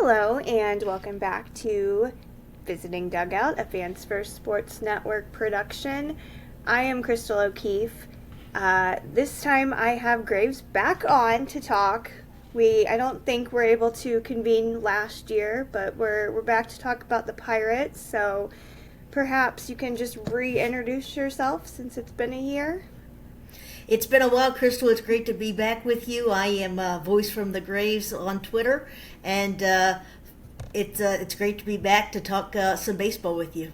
Hello, and welcome back to Visiting Dugout, a Fans First Sports Network production. I am Chrystal O'Keefe. This time I have Graves back on to talk. I don't think we're able to convene last year, but we're back to talk about the Pirates, so perhaps you can just reintroduce yourself since it's been a year. It's been a while, Crystal. It's great to be back with you. I am Voice from the Graves on Twitter, and it's great to be back to talk some baseball with you.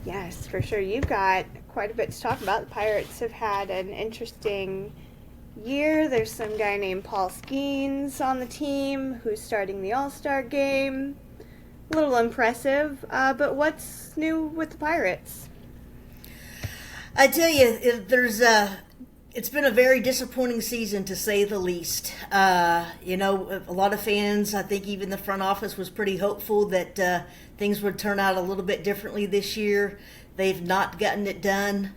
Yes, for sure. You've got quite a bit to talk about. The Pirates have had an interesting year. There's some guy named Paul Skenes on the team who's starting the All-Star game. A little impressive, but what's new with the Pirates? I tell you, it's been a very disappointing season to say the least. A lot of fans, I think even the front office was pretty hopeful that things would turn out a little bit differently this year. They've not gotten it done.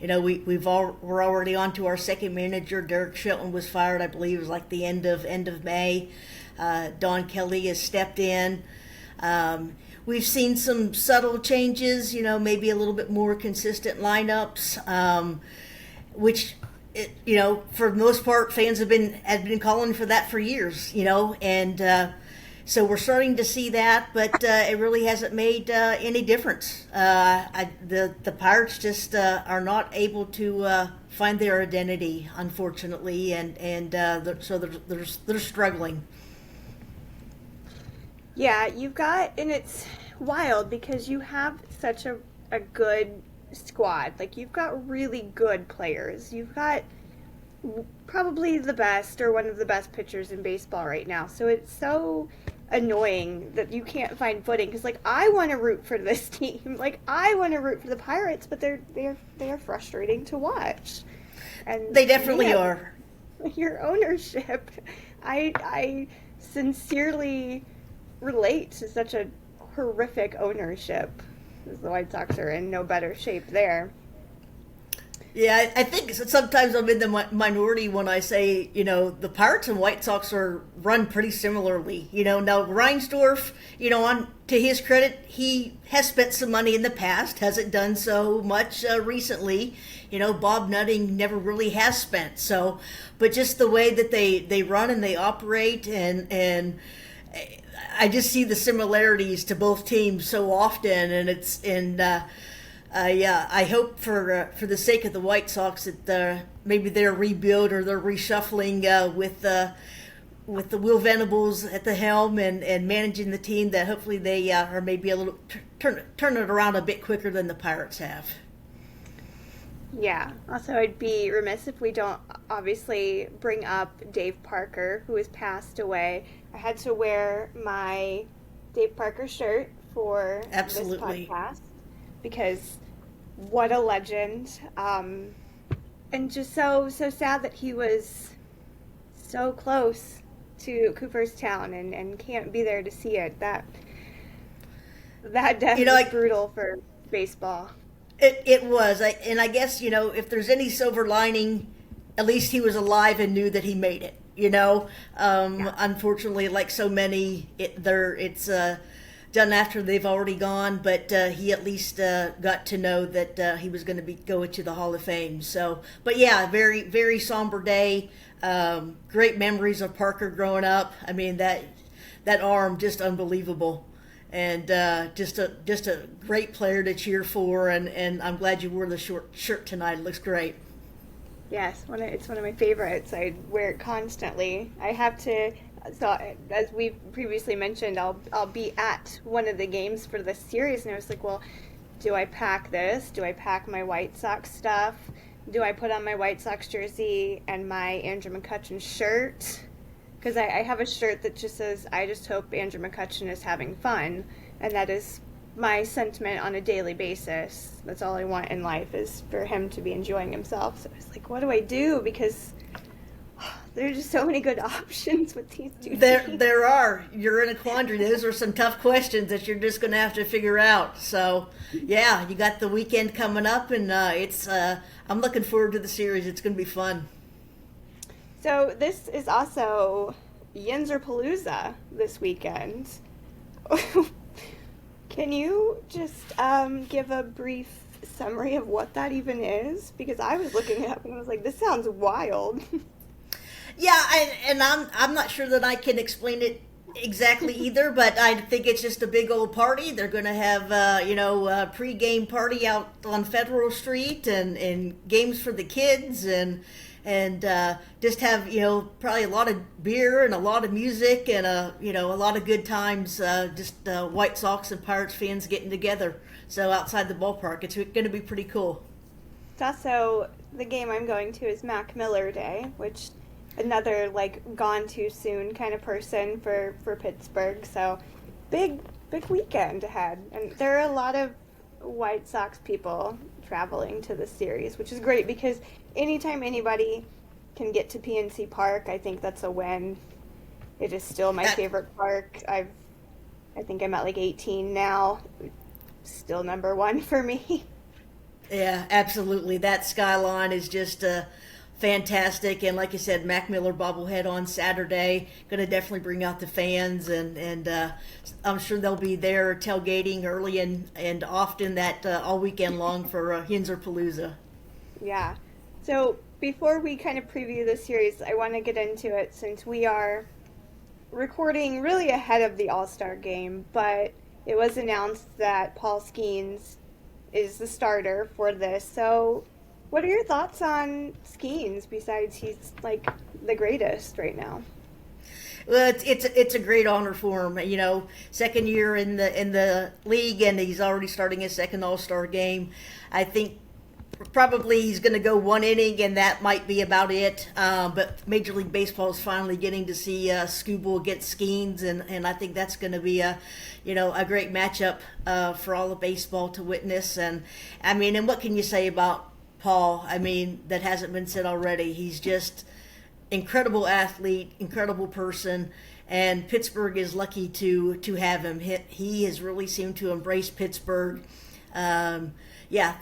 We're already on to our second manager. Derek Shelton was fired, I believe, it was like the end of May. Don Kelly has stepped in. We've seen some subtle changes, maybe a little bit more consistent lineups, which, for the most part, fans have been calling for that for years, and so we're starting to see that, but it really hasn't made any difference. The Pirates just are not able to find their identity, unfortunately, and so they're struggling. Yeah, and it's wild because you have such a good squad. Like, you've got really good players. You've got probably the best or one of the best pitchers in baseball right now. So it's so annoying that you can't find footing because, I want to root for this team. I want to root for the Pirates, but they're frustrating to watch. And they definitely are. Your ownership, I sincerely relate to such a horrific ownership. The White Sox are in no better shape there. Yeah, I think sometimes I'm in the minority when I say, the Pirates and White Sox are run pretty similarly. Now Reinsdorf, on to his credit, he has spent some money in the past, hasn't done so much recently. Bob Nutting never really has spent. So, but just the way that they run and they operate and I just see the similarities to both teams so often, and I hope for the sake of the White Sox that maybe their rebuild or their reshuffling with the Will Venables at the helm and managing the team, that hopefully they are maybe a little turn it around a bit quicker than the Pirates have. Yeah. Also, I'd be remiss if we don't obviously bring up Dave Parker, who has passed away. I had to wear my Dave Parker shirt for Absolutely. This podcast because what a legend. And just so sad that he was so close to Cooperstown and can't be there to see it. That death was brutal for baseball. It was, I guess, if there's any silver lining, at least he was alive and knew that he made it. Unfortunately, like so many, it's done after they've already gone. But he at least got to know that he was going to be going to the Hall of Fame. So, but yeah, very very somber day. Great memories of Parker growing up. I mean that arm, just unbelievable. And just a great player to cheer for, and I'm glad you wore the short shirt tonight. It looks great. Yes, it's one of my favorites. I wear it constantly. I have to. So as we've previously mentioned, I'll be at one of the games for the series, and I was like, well, do I pack this? Do I pack my White Sox stuff? Do I put on my White Sox jersey and my Andrew McCutchen shirt? Because I have a shirt that just says, I just hope Andrew McCutchen is having fun. And that is my sentiment on a daily basis. That's all I want in life, is for him to be enjoying himself. So I was like, what do I do? Because there are just so many good options with these two teams. There are. You're in a quandary. Those are some tough questions that you're just going to have to figure out. So, yeah, you got the weekend coming up, and I'm looking forward to the series. It's going to be fun. So this is also Yinzerpalooza this weekend. Can you just give a brief summary of what that even is? Because I was looking it up and I was like, this sounds wild. Yeah, I'm not sure that I can explain it exactly either, but I think it's just a big old party. They're going to have, a pre-game party out on Federal Street and games for the kids and just have, probably a lot of beer and a lot of music and, a lot of good times, White Sox and Pirates fans getting together. So outside the ballpark, it's going to be pretty cool. It's also, the game I'm going to is Mac Miller Day, which another gone too soon kind of person for Pittsburgh. So big weekend ahead, and there are a lot of White Sox people traveling to the series, which is great because anytime anybody can get to PNC Park, I think that's a win. It is still my favorite park. I think I'm at 18 now. Still number one for me. Yeah, absolutely. That skyline is just fantastic, and like you said, Mac Miller bobblehead on Saturday, going to definitely bring out the fans, and I'm sure they'll be there tailgating early and often that all weekend long for Yinzerpalooza. Yeah. So before we kind of preview the series, I want to get into it since we are recording really ahead of the All-Star game, but it was announced that Paul Skenes is the starter for this. So what are your thoughts on Skenes, besides he's the greatest right now? Well, it's a great honor for him. Second year in the league, and he's already starting his second All-Star game. I think probably he's going to go one inning, and that might be about it. But Major League Baseball is finally getting to see Scooble against Skenes, and I think that's going to be a great matchup for all of baseball to witness. And and what can you say about Paul? That hasn't been said already. He's just incredible athlete, incredible person, and Pittsburgh is lucky to have him. He has really seemed to embrace Pittsburgh.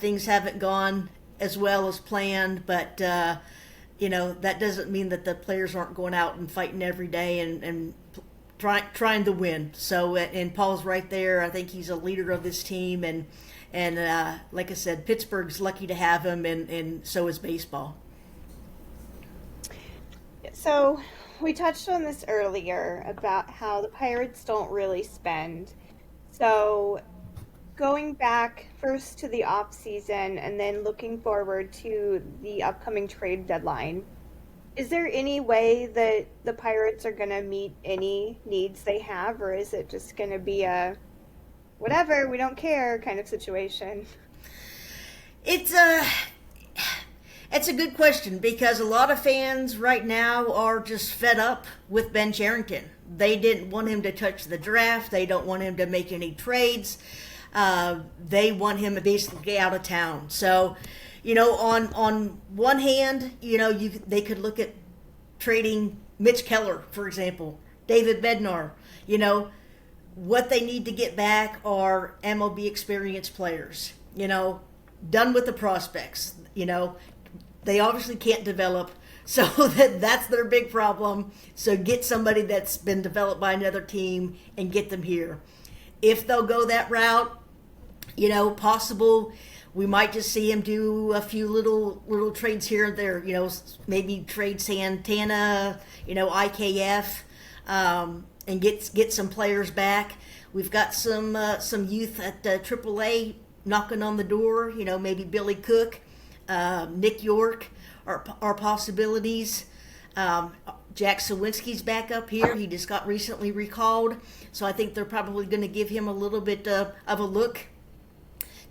Things haven't gone as well as planned, but that doesn't mean that the players aren't going out and fighting every day and trying to win. So, and Paul's right there. I think he's a leader of this team, and like I said, Pittsburgh's lucky to have him, and so is baseball. So we touched on this earlier about how the Pirates don't really spend. So going back first to the off season and then looking forward to the upcoming trade deadline, is there any way that the Pirates are going to meet any needs they have, or is it just going to be a whatever, we don't care kind of situation? It's a good question, because a lot of fans right now are just fed up with Ben Cherington. They didn't want him to touch the draft. They don't want him to make any trades. They want him basically out of town. So, on one hand, they could look at trading Mitch Keller, for example, David Bednar. What they need to get back are MLB experienced players. Done with the prospects. They obviously can't develop, so that's their big problem. So get somebody that's been developed by another team and get them here. If they'll go that route, possible, we might just see him do a few little trades here and there. Maybe trade Santana, IKF, and get some players back. We've got some youth at AAA knocking on the door. Maybe Billy Cook. Nick York are possibilities. Jack Sawinski's back up here. He just got recently recalled, so I think they're probably going to give him a little bit of a look.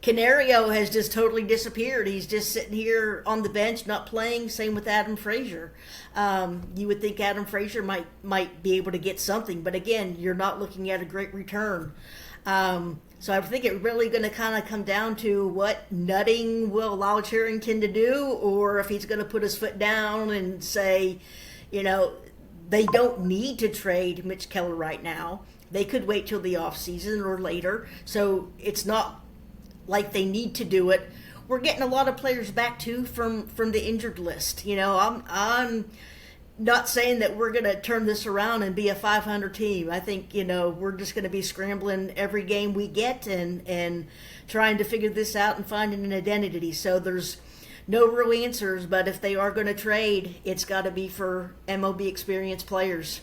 Canario has just totally disappeared. He's just sitting here on the bench, not playing. Same with Adam Frazier. You would think Adam Frazier might be able to get something, but again, you're not looking at a great return. So I think it's really going to kind of come down to what Nutting will allow Cherington to do, or if he's going to put his foot down and say, they don't need to trade Mitch Keller right now. They could wait till the off season or later. So it's not like they need to do it. We're getting a lot of players back too from the injured list. I'm not saying that we're going to turn this around and be a 500 team. I think, we're just going to be scrambling every game we get and trying to figure this out and finding an identity. So there's no real answers, but if they are going to trade, it's got to be for MLB experienced players.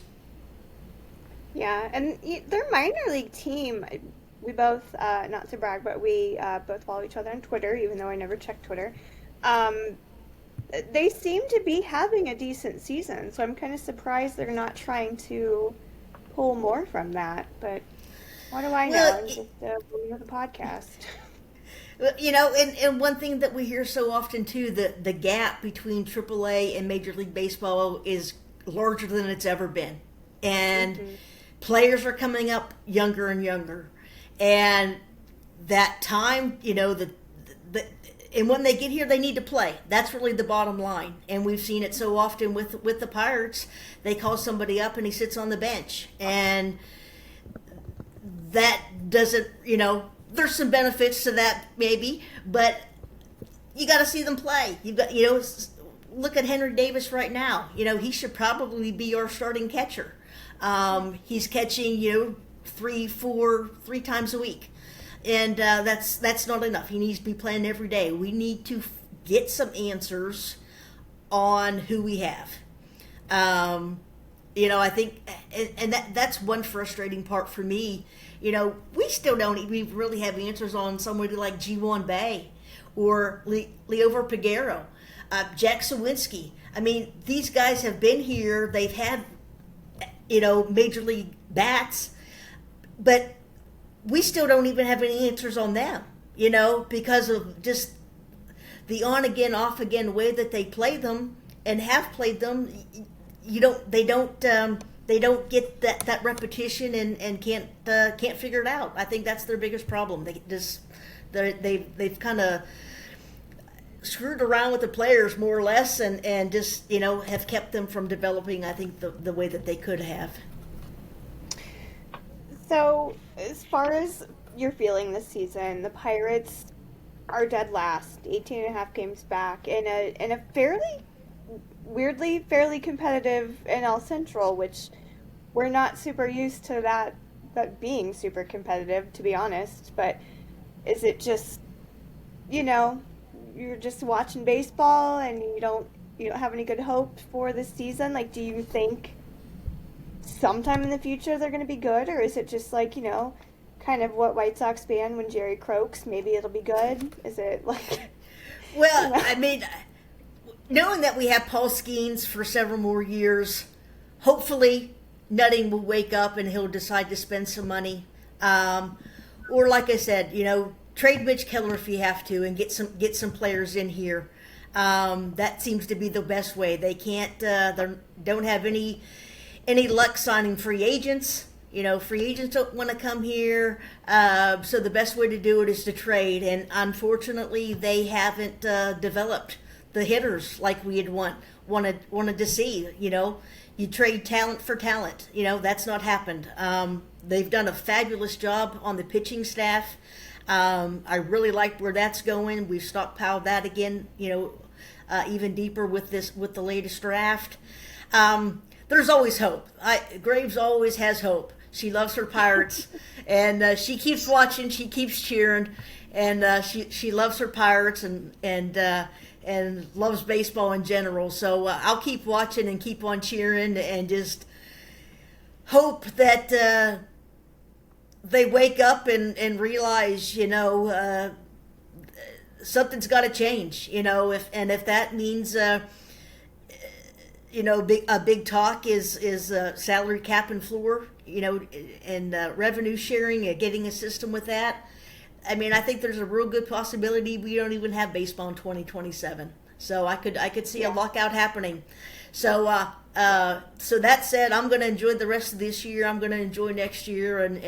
Yeah, and their minor league team, we both, not to brag, but we both follow each other on Twitter, even though I never check Twitter. They seem to be having a decent season, so I'm kind of surprised they're not trying to pull more from that. But what do I know? Well, I'm just a woman with a podcast. And one thing that we hear so often too, the gap between AAA and Major League Baseball is larger than it's ever been, and players are coming up younger and younger, and that time, and when they get here, they need to play. That's really the bottom line. And we've seen it so often with the Pirates. They call somebody up and he sits on the bench. And that doesn't, there's some benefits to that maybe, but you got to see them play. You've got, look at Henry Davis right now. He should probably be our starting catcher. He's catching, three times a week. And that's not enough. He needs to be playing every day. We need to get some answers on who we have. I think, and that's one frustrating part for me. We still don't even really have answers on somebody like G1 Bay or Leover Peguero, Jack Sawinski. I mean, these guys have been here. They've had, major league bats, but we still don't even have any answers on them, because of just the on again, off again way that they play them and have played them. They don't get that repetition and can't figure it out. I think that's their biggest problem. They've kind of screwed around with the players more or less and just have kept them from developing, I think, the way that they could have. So, as far as you're feeling this season, the Pirates are dead last, 18 and a half games back, in a fairly competitive NL Central, which we're not super used to that being super competitive, to be honest. But is it just, you're just watching baseball and you don't have any good hope for this season? Like, do you think sometime in the future they're going to be good, or is it just like, kind of what White Sox fan when Jerry croaks, maybe it'll be good? Is it like... Well, I mean, knowing that we have Paul Skenes for several more years, hopefully Nutting will wake up and he'll decide to spend some money. Or like I said, trade Mitch Keller if you have to and get some players in here. That seems to be the best way. They can't, they don't have any luck signing free agents. Free agents don't want to come here. So the best way to do it is to trade. And unfortunately, they haven't developed the hitters like we had wanted to see. You trade talent for talent. That's not happened. They've done a fabulous job on the pitching staff. I really like where that's going. We've stockpiled that again, even deeper with the latest draft. There's always hope. Graves always has hope. She loves her Pirates, and she keeps watching. She keeps cheering, and she loves her Pirates and loves baseball in general. So I'll keep watching and keep on cheering and just hope that they wake up and realize, something's got to change. If that means. A big talk is salary cap and floor, and revenue sharing and getting a system with that. I mean, I think there's a real good possibility we don't even have baseball in 2027. So I could see a lockout happening. So so that said, I'm going to enjoy the rest of this year. I'm going to enjoy next year and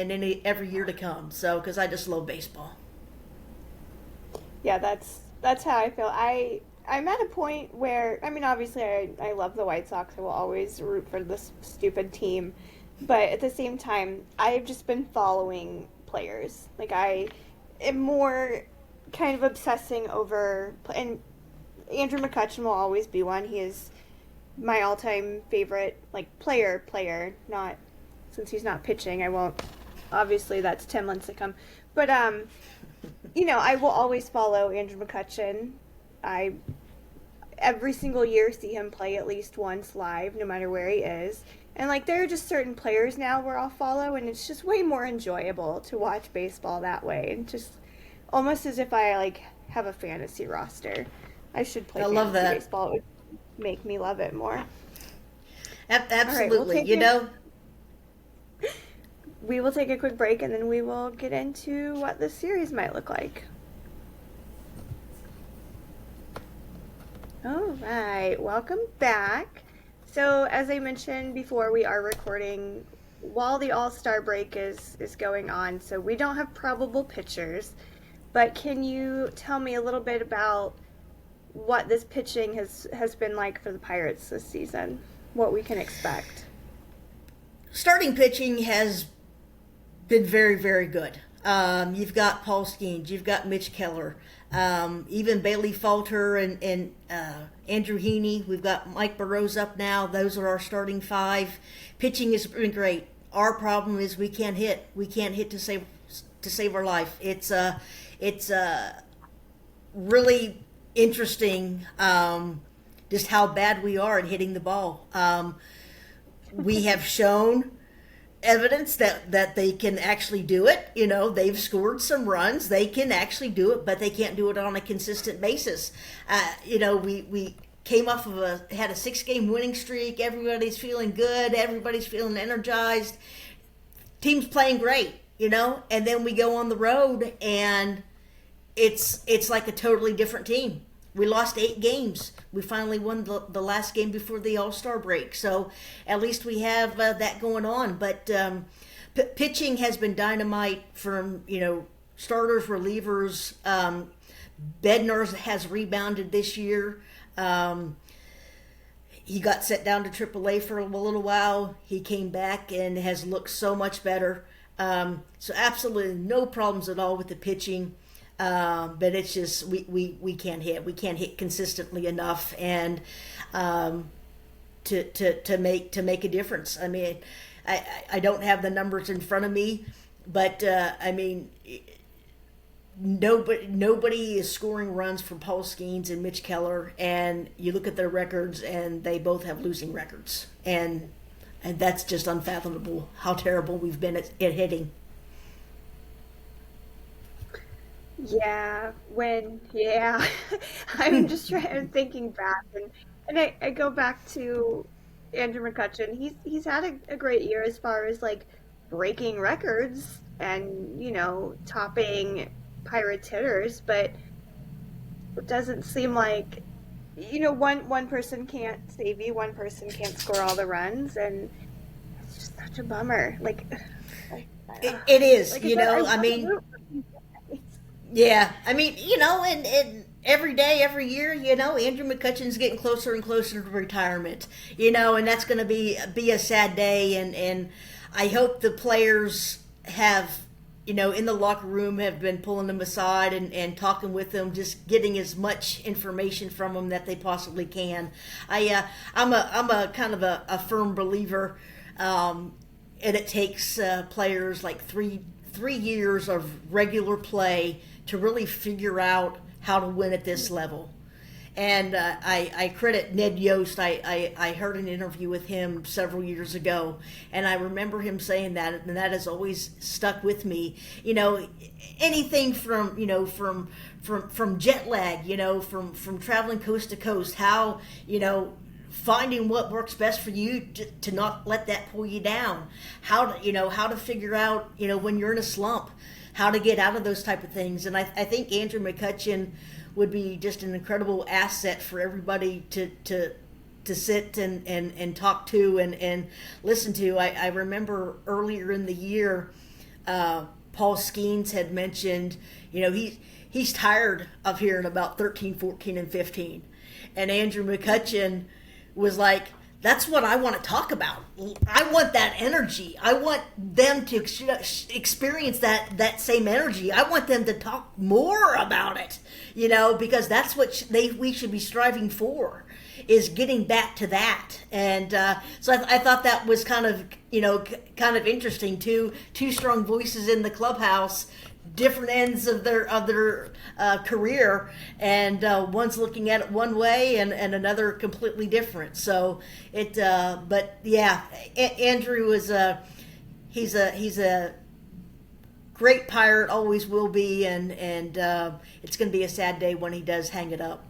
every year to come. So because I just love baseball. Yeah, that's how I feel. I'm at a point where, I mean, obviously I love the White Sox. I will always root for this stupid team. But at the same time, I've just been following players. Like, I am more kind of obsessing over, and Andrew McCutchen will always be one. He is my all-time favorite, like player, not, since he's not pitching, I won't, obviously that's 10 months to come. But I will always follow Andrew McCutchen. I every single year see him play at least once live, no matter where he is. And like there are just certain players now where I'll follow, and it's just way more enjoyable to watch baseball that way, and just almost as if I like have a fantasy roster. I should play I fantasy love that. baseball. It would make me love it more. Absolutely. We will take a quick break, and then we will get into what this series might look like. All right, welcome back. So, as I mentioned before, we are recording while the All-Star break is going on, so we don't have probable pitchers. But can you tell me a little bit about what this pitching has been like for the Pirates this season? What we can expect? Starting pitching has been very, very good. You've got Paul Skenes, you've got Mitch Keller, even Bailey Falter and Andrew Heaney. We've got Mike Burrows up now. Those are our starting five. Pitching has been great. Our problem is we can't hit. We can't hit to save our life. It's really interesting just how bad we are at hitting the ball. We have shown evidence that they can actually do it. They've scored some runs. They can actually do it, but they can't do it on a consistent basis. We came off of had a 6-game winning streak. Everybody's feeling good. Everybody's feeling energized. Team's playing great, and then we go on the road and it's like a totally different team. We lost 8 games. We finally won the last game before the All-Star break. So at least we have that going on. But pitching has been dynamite from, starters, relievers. Bednar has rebounded this year. He got sent down to AAA for a little while. He came back and has looked so much better. So absolutely no problems at all with the pitching. But it's just we can't hit. We can't hit consistently enough, and to make a difference. I mean, I don't have the numbers in front of me, but nobody is scoring runs for Paul Skenes and Mitch Keller, and you look at their records, and they both have losing records, and that's just unfathomable how terrible we've been at hitting. Yeah, I'm just I'm thinking back, and I go back to Andrew McCutchen. He's had a great year as far as like breaking records and topping Pirates hitters, but it doesn't seem like one person can't save you, one person can't score all the runs, and it's just such a bummer. It is, like I mean. Yeah, and every day, every year, Andrew McCutchen's getting closer and closer to retirement, and that's going to be a sad day, and I hope the players have, in the locker room have been pulling them aside and talking with them, just getting as much information from them that they possibly can. I'm a kind of a firm believer, and it takes players like three years of regular play to really figure out how to win at this level. And I credit Ned Yost. I heard an interview with him several years ago, and I remember him saying that, and that has always stuck with me. Anything from jet lag, from traveling coast to coast, how, finding what works best for you to not let that pull you down, how to figure out, when you're in a slump, how to get out of those type of things. And I think Andrew McCutchen would be just an incredible asset for everybody to sit and talk to and listen to. I remember earlier in the year, Paul Skenes had mentioned, he's tired of hearing about 13, 14, and 15. And Andrew McCutchen was like, that's what I want to talk about. I want that energy. I want them to experience that same energy. I want them to talk more about it, because that's what we should be striving for. is getting back to that. And so I thought that was kind of, kind of interesting. Two strong voices in the clubhouse, different ends of their career, and one's looking at it one way and another completely different. So but yeah, Andrew is he's a great Pirate, always will be, and it's going to be a sad day when he does hang it up.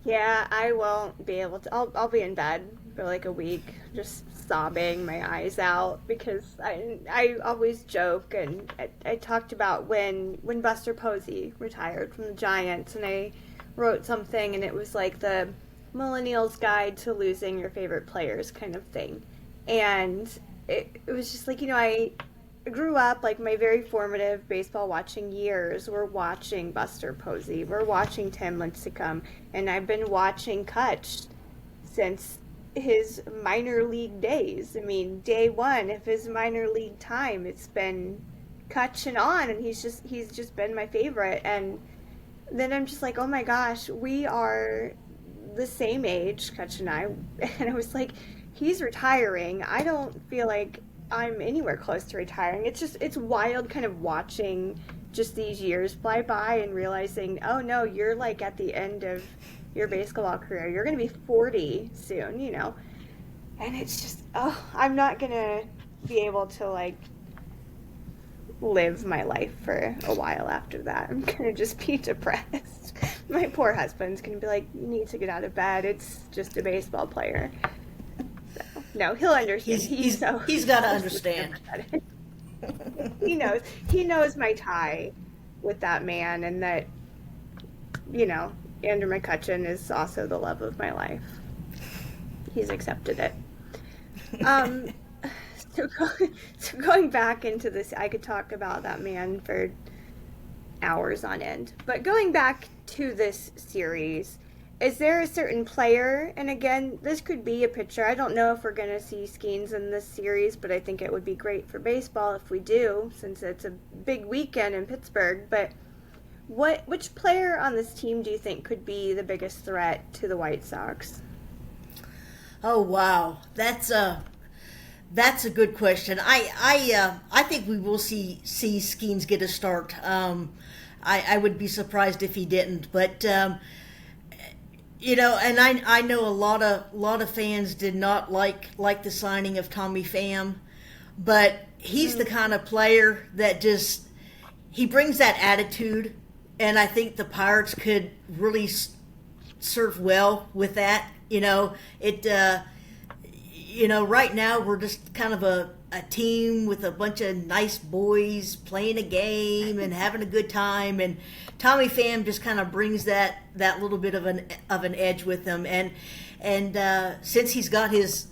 Yeah, I won't be able to. I'll be in bed for like a week, just sobbing my eyes out because I always joke, and I talked about when Buster Posey retired from the Giants, and I wrote something, and it was like the Millennial's Guide to Losing Your Favorite Players kind of thing, and it was just like, I grew up, like my very formative baseball watching years were watching Buster Posey, we're watching Tim Lincecum, and I've been watching Kutch since his minor league days. I mean, day one of his minor league time, it's been Kutch and on, and he's just been my favorite. And then I'm just like, oh my gosh, we are the same age, Kutch and I, and I was like, he's retiring. I don't feel like I'm anywhere close to retiring. It's wild kind of watching just these years fly by and realizing, oh no, you're like at the end of your baseball career. You're going to be 40 soon, And it's just, I'm not going to be able to like live my life for a while after that. I'm going to just be depressed. My poor husband's going to be like, you need to get out of bed. It's just a baseball player. No, he'll understand. He's got to understand. He knows my tie with that man, and that, Andrew McCutchen is also the love of my life. He's accepted it. So going back into this, I could talk about that man for hours on end. But going back to this series, is there a certain player, and again, this could be a pitcher. I don't know if we're going to see Skenes in this series, but I think it would be great for baseball if we do, since it's a big weekend in Pittsburgh. But which player on this team do you think could be the biggest threat to the White Sox? Oh wow, that's a good question. I think we will see Skenes get a start. I would be surprised if he didn't, but. And I know a lot of fans did not like the signing of Tommy Pham, but he's the kind of player that he brings that attitude, and I think the Pirates could really serve well with that. Right now we're just kind of a team with a bunch of nice boys playing a game and having a good time, and Tommy Pham just kind of brings that little bit of an edge with him, and since he's got his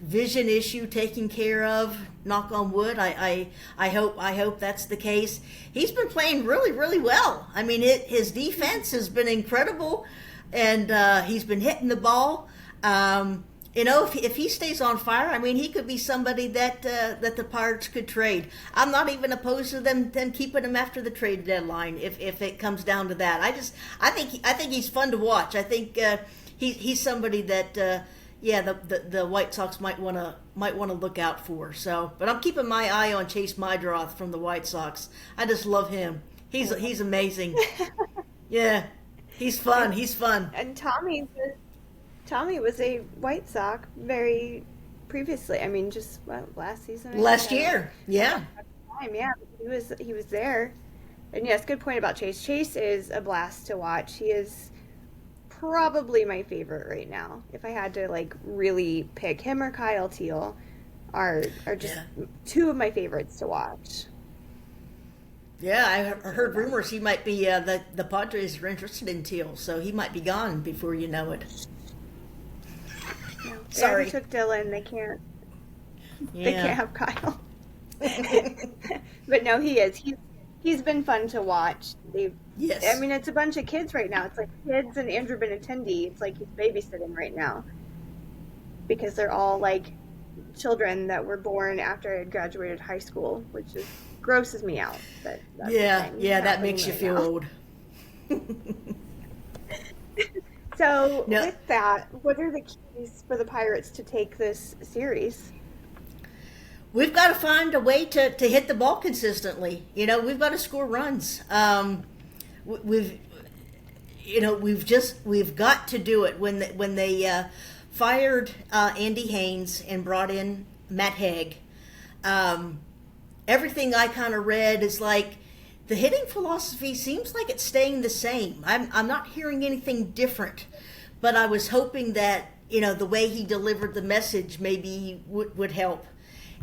vision issue taken care of, knock on wood, I hope that's the case. He's been playing really, really well. I mean, his defense has been incredible, and he's been hitting the ball. If he stays on fire, I mean, he could be somebody that the Pirates could trade. I'm not even opposed to them keeping him after the trade deadline if it comes down to that. I think he's fun to watch. I think he's somebody that the White Sox might want to look out for. So, but I'm keeping my eye on Chase Mydroth from the White Sox. I just love him. He's amazing. Yeah, he's fun. He's fun. And Tommy was a White Sox very previously. I mean, just last season. Last year, yeah. Yeah, he was there. And yes, good point about Chase. Chase is a blast to watch. He is probably my favorite right now. If I had to like really pick, him or Kyle Teal are just two of my favorites to watch. Yeah, I heard rumors he might be the Padres are interested in Teal, so he might be gone before you know it. No, Sorry. They took Dylan. They can't. Yeah. They can't have Kyle. But no, he is. He's been fun to watch. Yes. I mean, it's a bunch of kids right now. It's like kids and Andrew Benintendi. It's like he's babysitting right now because they're all like children that were born after I had graduated high school, which is grosses me out. But that makes you feel old. So No, with that, what are the keys for the Pirates to take this series? we've got to find a way to hit the ball consistently. We've got to score runs. We've we've got to do it. When they fired Andy Haynes and brought in Matt Haig, everything I kind of read is like the hitting philosophy seems like it's staying the same. I'm not hearing anything different, but I was hoping that the way he delivered the message maybe would help.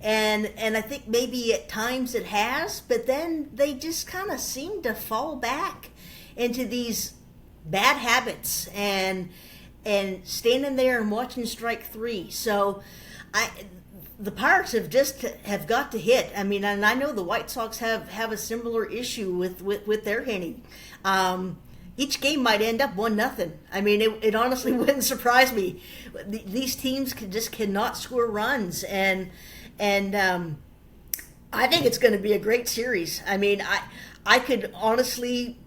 And I think maybe at times it has, but then they just kind of seem to fall back into these bad habits and standing there and watching strike three. So the Pirates have got to hit. I mean, and I know the White Sox have a similar issue with their hitting. Each game might end up 1-0. I mean, it honestly wouldn't surprise me. These teams just cannot score runs, and I think it's going to be a great series. I mean, I could honestly,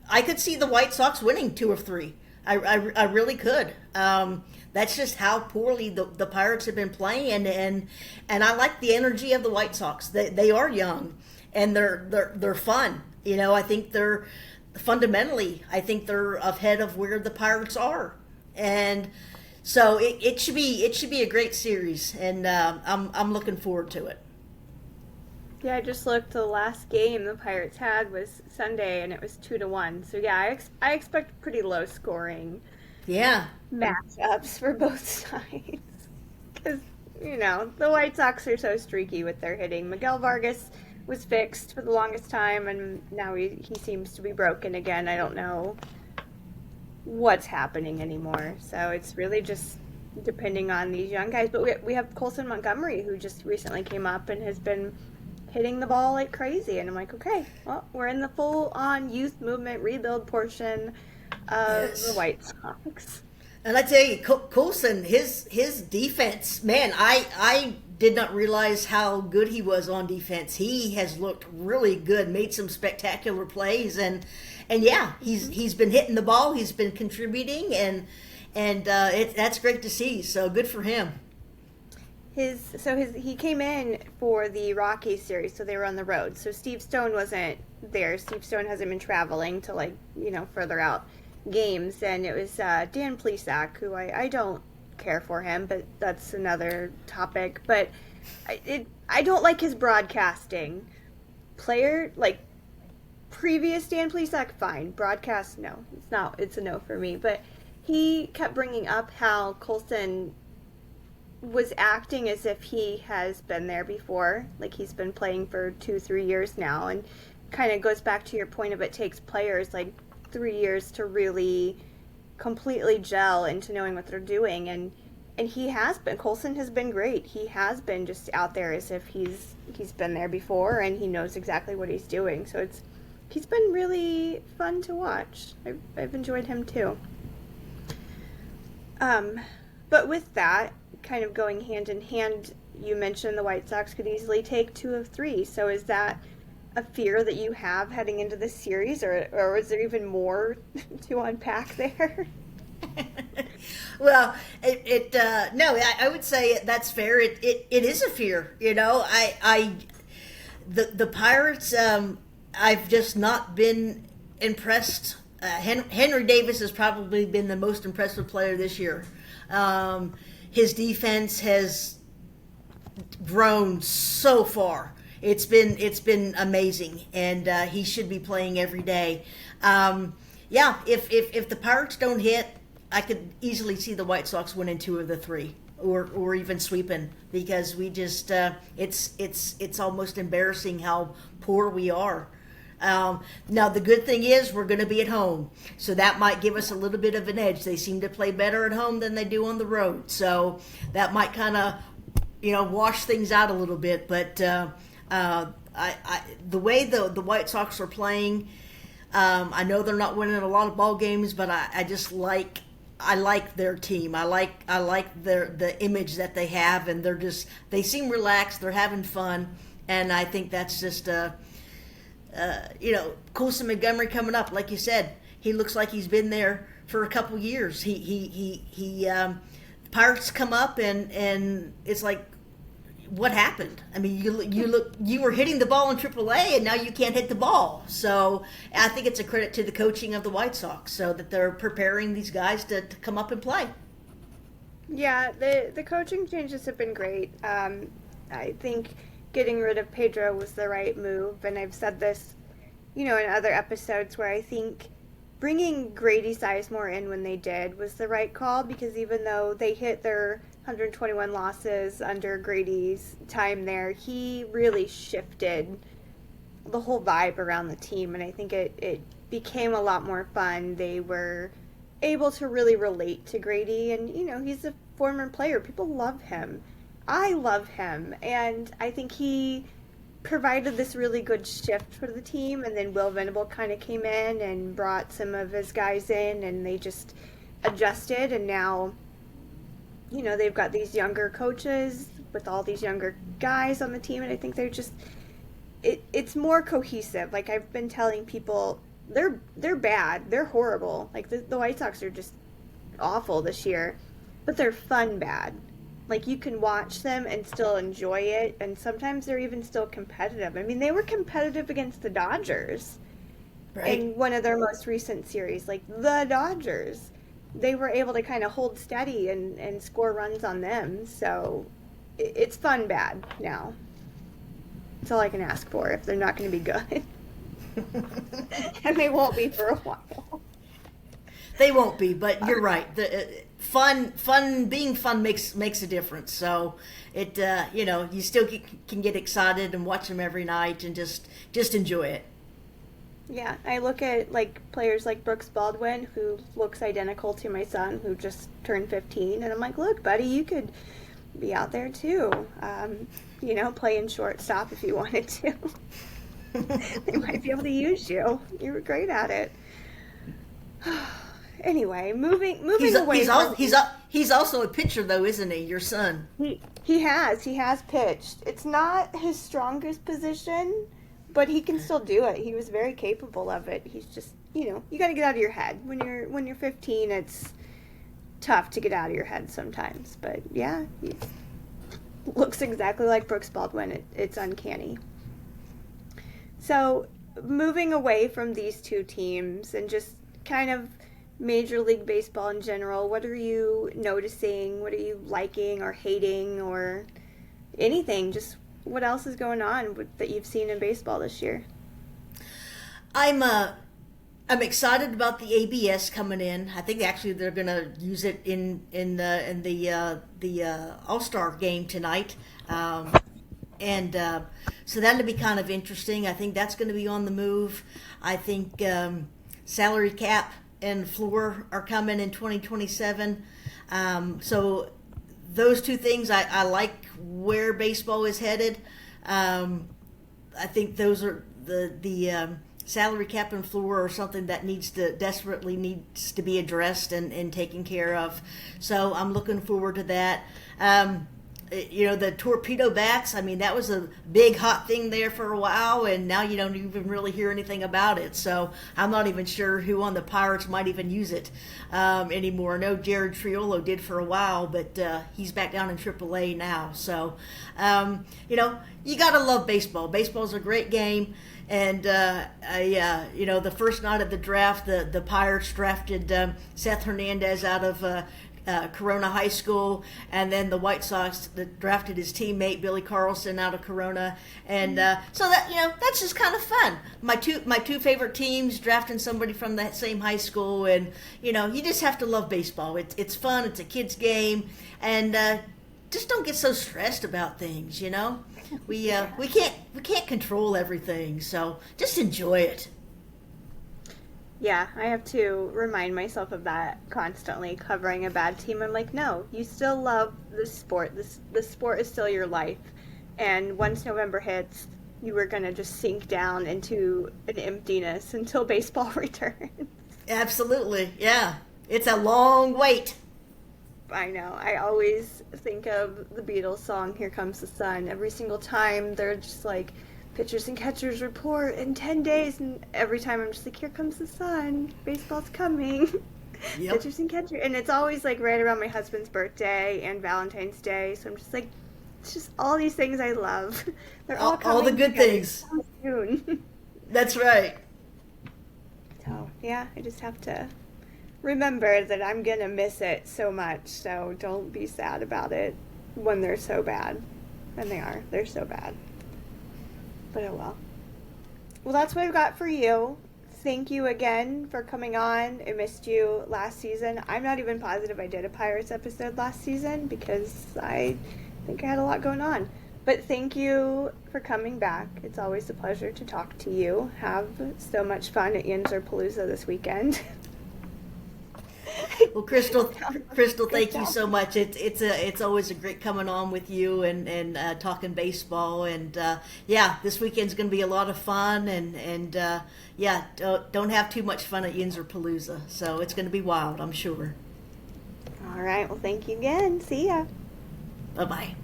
I could see the White Sox winning 2 of 3. I really could. That's just how poorly the Pirates have been playing, and I like the energy of the White Sox. They are young, and they're fun. I think they're fundamentally, I think they're ahead of where the Pirates are, and so it should be a great series, and I'm looking forward to it. Yeah, I just looked. The last game the Pirates had was Sunday, and it was 2-1. So yeah, I expect pretty low scoring Yeah. matchups for both sides. Because the White Sox are so streaky with their hitting. Miguel Vargas was fixed for the longest time, and now he seems to be broken again. I don't know what's happening anymore. So it's really just depending on these young guys. But we have Colson Montgomery, who just recently came up and has been hitting the ball like crazy. And I'm like, okay, well, we're in the full-on youth movement rebuild portion of the White Sox. And I tell you, Coulson, his defense, man, I did not realize how good he was on defense. He has looked really good, made some spectacular plays, and yeah, he's been hitting the ball, he's been contributing, and that's great to see. So good for him. He came in for the Rockies series, so they were on the road. So Steve Stone wasn't there. Steve Stone hasn't been traveling to further out games, and it was Dan Plesac, who I don't care for him, but that's another topic. But I don't like his broadcasting. Previous Dan Plesac, fine. Broadcast, no, it's a no for me. But he kept bringing up how Coulson was acting as if he has been there before, like he's been playing for 2-3 years now, and kind of goes back to your point of it takes players like 3 years to really completely gel into knowing what they're doing, and he has been. Coulson has been great. He has been just out there as if he's been there before, and he knows exactly what he's doing. So he's been really fun to watch. I've enjoyed him too. But with that, kind of going hand in hand, you mentioned the White Sox could easily take 2 of 3. So is that a fear that you have heading into this series, or is there even more to unpack there? Well, no, I would say that's fair. It is a fear. The Pirates, I've just not been impressed. Henry Davis has probably been the most impressive player this year. His defense has grown so far. It's been amazing, and he should be playing every day. If the Pirates don't hit, I could easily see the White Sox winning 2 of the 3, or even sweeping, because we just it's almost embarrassing how poor we are. Now the good thing is we're going to be at home, so that might give us a little bit of an edge. They seem to play better at home than they do on the road, so that might kind of wash things out a little bit. But the way the White Sox are playing, I know they're not winning a lot of ball games, but I just like their team. I like the image that they have, and they seem relaxed. They're having fun, and I think that's just Coulson Montgomery coming up, like you said. he looks like he's been there for a couple years. Pirates come up and it's like, what happened? I mean, you were hitting the ball in AAA and now you can't hit the ball. So I think it's a credit to the coaching of the White Sox, so that they're preparing these guys to come up and play. Yeah, the coaching changes have been great. I think getting rid of Pedro was the right move, and I've said this, in other episodes, where I think bringing Grady Sizemore in when they did was the right call, because even though they hit their 121 losses under Grady's time there, he really shifted the whole vibe around the team, and I think it became a lot more fun. They were able to really relate to Grady, and he's a former player. People love him. I love him, and I think he provided this really good shift for the team, and then Will Venable kind of came in and brought some of his guys in, and they just adjusted, and now they've got these younger coaches with all these younger guys on the team, and I think they're just it's more cohesive. Like I've been telling people, they're bad, they're horrible. Like the White Sox are just awful this year, but they're fun bad. Like you can watch them and still enjoy it, and sometimes they're even still competitive. I mean, they were competitive against the Dodgers in one of their most recent series. Like the Dodgers, they were able to kind of hold steady and score runs on them. So it's fun bad now. That's all I can ask for if they're not going to be good. And they won't be for a while. They won't be, but you're right. Being fun makes a difference. So it, you still can get excited and watch them every night and just enjoy it. Yeah, I look at players like Brooks Baldwin, who looks identical to my son, who just turned 15, and I'm like, look, buddy, you could be out there too. Playing shortstop if you wanted to. They might be able to use you. You were great at it. Anyway, moving away. He's also a pitcher, though, isn't he? Your son. He has pitched. It's not his strongest position, but he can still do it. He was very capable of it. He's just, you got to get out of your head when you're 15. It's tough to get out of your head sometimes. But yeah, he looks exactly like Brooks Baldwin. It's uncanny. So moving away from these two teams and just kind of Major League Baseball in general, what are you noticing? What are you liking or hating or anything? Just what else is going on that you've seen in baseball this year? I'm excited about the ABS coming in. I think actually they're going to use it in the All-Star game tonight. So that'll be kind of interesting. I think that's going to be on the move. I think salary cap and floor are coming in 2027. So those two things, I like where baseball is headed. I think those are the salary cap and floor are something that desperately needs to be addressed and taken care of. So I'm looking forward to that. The torpedo bats, I mean, that was a big hot thing there for a while, and now you don't even really hear anything about it. So I'm not even sure who on the Pirates might even use it anymore. I know Jared Triolo did for a while, but he's back down in AAA now. So, you got to love baseball. Baseball's a great game. And, the first night of the draft, the Pirates drafted Seth Hernandez out of Corona High School, and then the White Sox drafted his teammate Billy Carlson out of Corona, and so that that's just kind of fun. My two favorite teams drafting somebody from that same high school, and you just have to love baseball. It's fun. It's a kid's game, and just don't get so stressed about things. We can't control everything, so just enjoy it. Yeah, I have to remind myself of that constantly, covering a bad team. I'm like, no, you still love the sport. The sport is still your life. And once November hits, you are going to just sink down into an emptiness until baseball returns. Absolutely, yeah. It's a long wait. I know. I always think of the Beatles song, Here Comes the Sun. Every single time they're just like, pitchers and catchers report in 10 days. And every time I'm just like, here comes the sun. Baseball's coming. Yep. Pitchers and catchers. And it's always like right around my husband's birthday and Valentine's Day. So I'm just like, it's just all these things I love. They're all coming all the good together things. so soon. That's right. So, yeah, I just have to remember that I'm going to miss it so much. So don't be sad about it when they're so bad. And they are. They're so bad. But oh well. Well, that's what I've got for you. Thank you again for coming on. I missed you last season. I'm not even positive I did a Pirates episode last season because I think I had a lot going on. But thank you for coming back. It's always a pleasure to talk to you. Have so much fun at Yinzerpalooza this weekend. Well, Chrystal, thank you so much. It's always a great coming on with you and talking baseball. And yeah, this weekend's going to be a lot of fun. And yeah, don't have too much fun at Yinzerpalooza. So it's going to be wild, I'm sure. All right. Well, thank you again. See ya. Bye-bye.